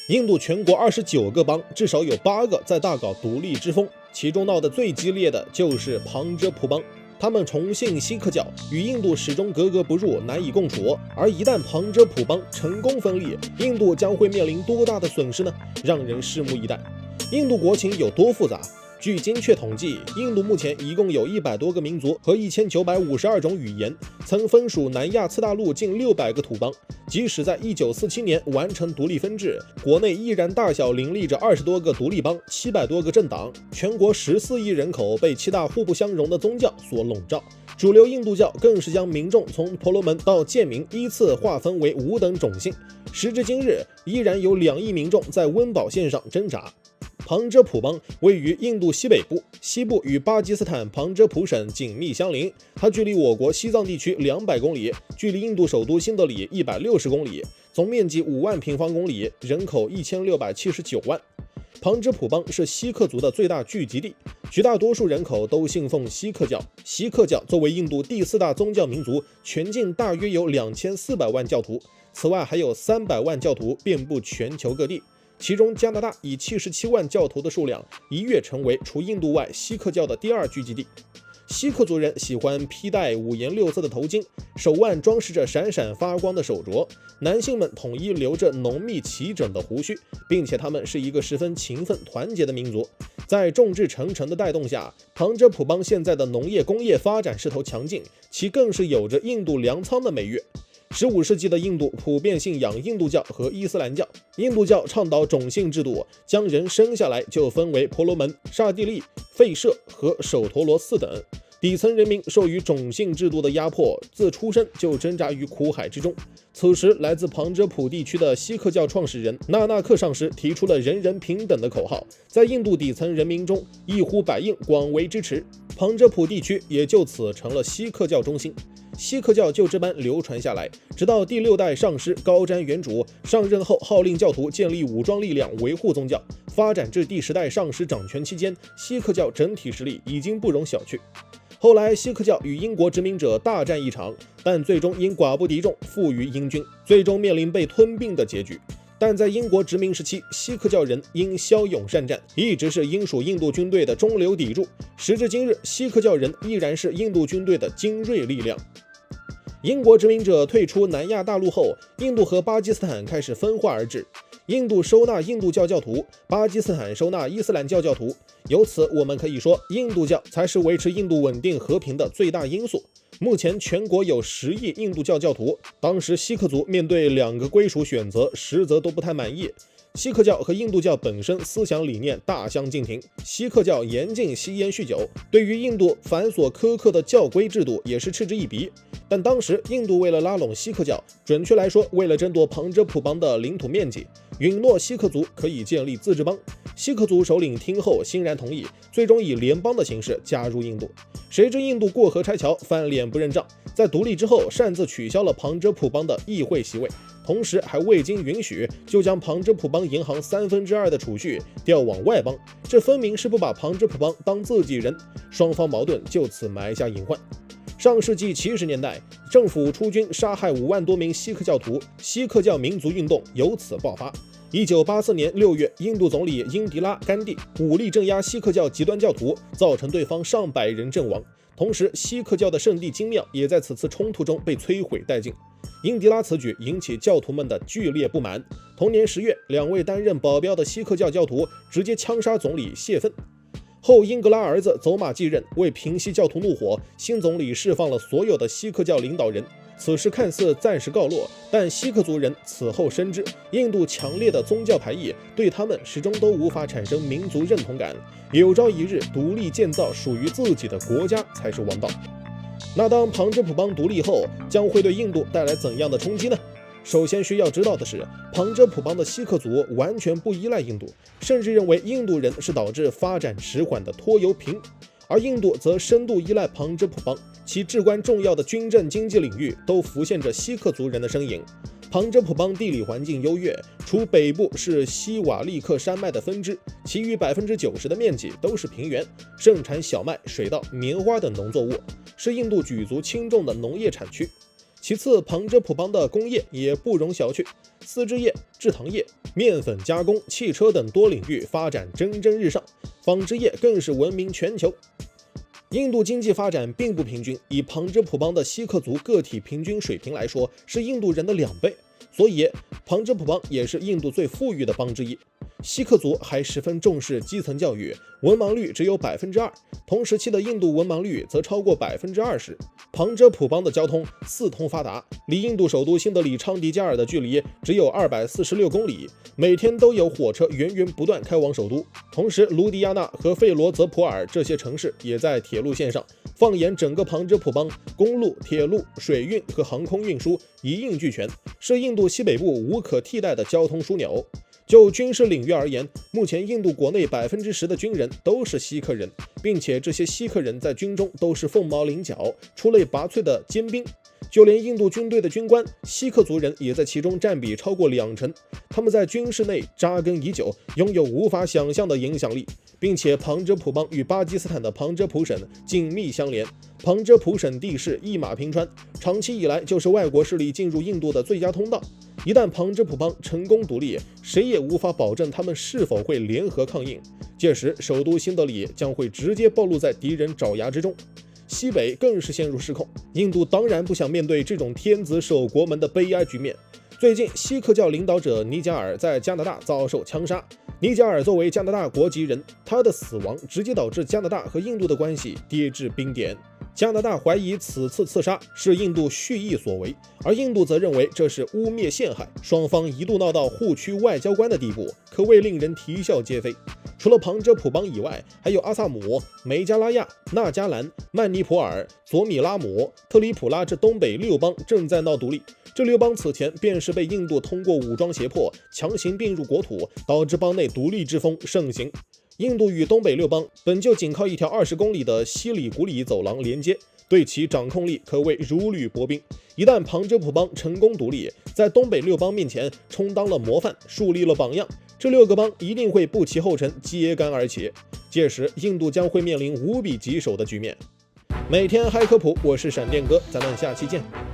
印度全国29个邦，至少有8个在大搞独立之风，其中闹得最激烈的就是旁遮普邦。他们崇信锡克教，与印度始终格格不入，难以共处。而一旦旁遮普邦成功分立，印度将会面临多大的损失呢？让人拭目以待。印度国情有多复杂？据精确统计，印度目前一共有100多个民族和1952种语言，曾分属南亚次大陆近600个土邦。即使在1947年完成独立分治，国内依然大小林立着20多个独立邦、700多个政党，全国14亿人口被7大互不相容的宗教所笼罩。主流印度教更是将民众从婆罗门到贱民依次划分为5等种姓。时至今日，依然有2亿民众在温饱线上挣扎。旁遮普邦位于印度西北部，西部与巴基斯坦旁遮普省紧密相邻，它距离我国西藏地区200公里，距离印度首都新德里160公里，总面积5万平方公里，人口1679万。旁遮普邦是锡克族的最大聚集地，绝大多数人口都信奉锡克教。锡克教作为印度第4大宗教民族，全境大约有2400万教徒，此外还有300万教徒遍布全球各地。其中加拿大以77万教徒的数量一跃成为除印度外锡克教的第2聚集地。锡克族人喜欢披戴5颜6色的头巾，手腕装饰着闪闪发光的手镯，男性们统一留着浓密齐整的胡须，并且他们是一个十分勤奋团结的民族。在众志成城的带动下，旁遮普邦现在的农业工业发展势头强劲，其更是有着印度粮仓的美誉。15世纪的印度普遍信仰印度教和伊斯兰教。印度教倡导种姓制度，将人生下来就分为婆罗门、刹帝利、吠舍和首陀罗4等。底层人民受于种姓制度的压迫，自出生就挣扎于苦海之中。此时，来自旁遮普地区的锡克教创始人纳纳克上师提出了人人平等的口号，在印度底层人民中一呼百应，广为支持。旁遮普地区也就此成了锡克教中心。锡克教就这般流传下来，直到第6代上师高瞻远瞩上任后，号令教徒建立武装力量维护宗教。发展至第10代上师掌权期间，锡克教整体实力已经不容小觑。后来，锡克教与英国殖民者大战一场，但最终因寡不敌众，负于英军，最终面临被吞并的结局。但在英国殖民时期，锡克教人因骁勇善战，一直是英属印度军队的中流砥柱。时至今日，锡克教人依然是印度军队的精锐力量。英国殖民者退出南亚大陆后，印度和巴基斯坦开始分化而治。印度收纳印度教教徒，巴基斯坦收纳伊斯兰教教徒。由此，我们可以说，印度教才是维持印度稳定和平的最大因素。目前全国有10亿印度教教徒，当时锡克族面对2个归属选择，实则都不太满意。锡克教和印度教本身思想理念大相径庭，锡克教严禁吸烟酗酒，对于印度繁琐苛刻的教规制度也是嗤之以鼻。但当时印度为了拉拢锡克教，准确来说，为了争夺旁遮普邦的领土面积，允诺锡克族可以建立自治邦。锡克族首领听后欣然同意，最终以联邦的形式加入印度。谁知印度过河拆桥，翻脸不认账，在独立之后擅自取消了旁遮普邦的议会席位，同时还未经允许就将旁遮普邦银行2/3的储蓄调往外邦，这分明是不把旁遮普邦当自己人，双方矛盾就此埋下隐患。上世纪70年代，政府出军杀害5万多名锡克教徒，锡克教民族运动由此爆发。1984年6月，印度总理英迪拉·甘地武力镇压锡克教极端教徒，造成对方上百人阵亡。同时，锡克教的圣地金庙也在此次冲突中被摧毁殆尽。英迪拉此举引起教徒们的剧烈不满。同年10月，2位担任保镖的锡克教教徒直接枪杀总理泄愤。后英格拉儿子走马继任，为平息教徒怒火，新总理释放了所有的锡克教领导人。此事看似暂时告落，但锡克族人此后深知，印度强烈的宗教排异对他们始终都无法产生民族认同感，有朝一日独立建造属于自己的国家才是王道。那当旁遮普邦独立后，将会对印度带来怎样的冲击呢？首先需要知道的是，旁遮普邦的锡克族完全不依赖印度，甚至认为印度人是导致发展迟缓的拖油瓶，而印度则深度依赖旁遮普邦，其至关重要的军政经济领域都浮现着锡克族人的身影。旁遮普邦地理环境优越，除北部是西瓦利克山脉的分支，其余90%的面积都是平原，盛产小麦、水稻、棉花等农作物，是印度举足轻重的农业产区。其次，旁遮普邦的工业也不容小觑，丝织业、制糖业、面粉加工、汽车等多领域发展蒸蒸日上，纺织业更是闻名全球。印度经济发展并不平均，以旁遮普邦的锡克族个体平均水平来说，是印度人的2倍，所以旁遮普邦也是印度最富裕的邦之一。锡克族还十分重视基层教育，文盲率只有2%，同时期的印度文盲率则超过20%。旁遮普邦的交通四通发达，离印度首都新德里昌迪加尔的距离只有246公里，每天都有火车源源不断开往首都。同时，卢迪亚纳和费罗泽普尔这些城市也在铁路线上。放眼整个旁遮普邦，公路、铁路、水运和航空运输一应俱全，是印度西北部无可替代的交通枢纽。就军事领域而言，目前印度国内10%的军人都是锡克人，并且这些锡克人在军中都是凤毛麟角、出类拔萃的尖兵。就连印度军队的军官，锡克族人也在其中占比超过20%。他们在军事内扎根已久，拥有无法想象的影响力，并且旁遮普邦与巴基斯坦的旁遮普省紧密相连。旁遮普省地势一马平川，长期以来就是外国势力进入印度的最佳通道。一旦旁遮普邦成功独立，谁也无法保证他们是否会联合抗印，届时首都新德里将会直接暴露在敌人爪牙之中。西北更是陷入失控，印度当然不想面对这种天子守国门的悲哀局面。最近，锡克教领导者尼贾尔在加拿大遭受枪杀。尼贾尔作为加拿大国籍人，他的死亡直接导致加拿大和印度的关系跌至冰点。加拿大怀疑此次刺杀是印度蓄意所为，而印度则认为这是污蔑陷害，双方一度闹到互驱外交官的地步，可谓令人啼笑皆非。除了旁遮普邦以外，还有阿萨姆、梅加拉亚、纳加兰、曼尼普尔、佐米拉姆、特里普拉这东北6邦正在闹独立。这6邦此前便是被印度通过武装胁迫强行并入国土，导致邦内独立之风盛行。印度与东北6邦本就仅靠一条20公里的西里古里走廊连接，对其掌控力可谓如履薄冰。一旦旁遮普邦成功独立，在东北6邦面前充当了模范，树立了榜样，这6个邦一定会不其后尘，揭竿而起。届时，印度将会面临无比棘手的局面。每天嗨科普，我是闪电哥，咱们下期见。